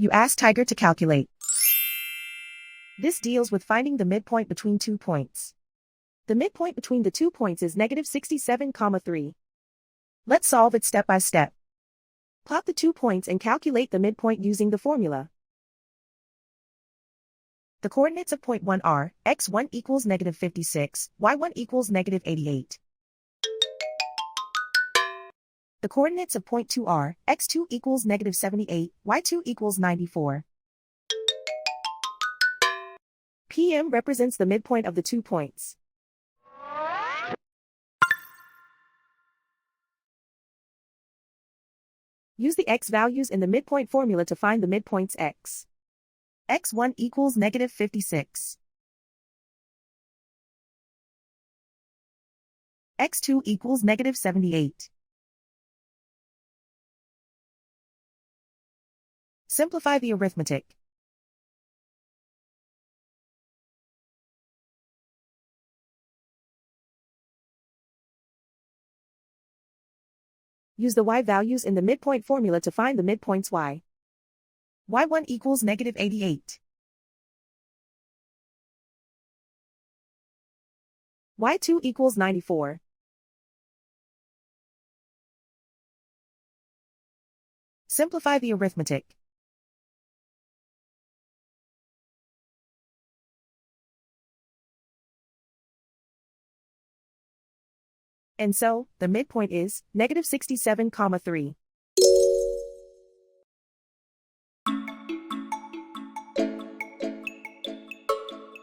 You ask Tiger to calculate. This deals with finding the midpoint between 2 points. The midpoint between the 2 points is negative 67,3. Let's solve it step by step. Plot the 2 points and calculate the midpoint using the formula. The coordinates of point 1 are, x1 equals negative 56, y1 equals negative 88. The coordinates of point 2 are, x2 equals negative 78, y2 equals 94. PM represents the midpoint of the 2 points. Use the x values in the midpoint formula to find the midpoints x. x1 equals negative 56. x2 equals negative 78. Simplify the arithmetic. Use the y values in the midpoint formula to find the midpoints y. y1 equals negative 88. y2 equals 94. Simplify the arithmetic. And so, the midpoint is negative 67,3.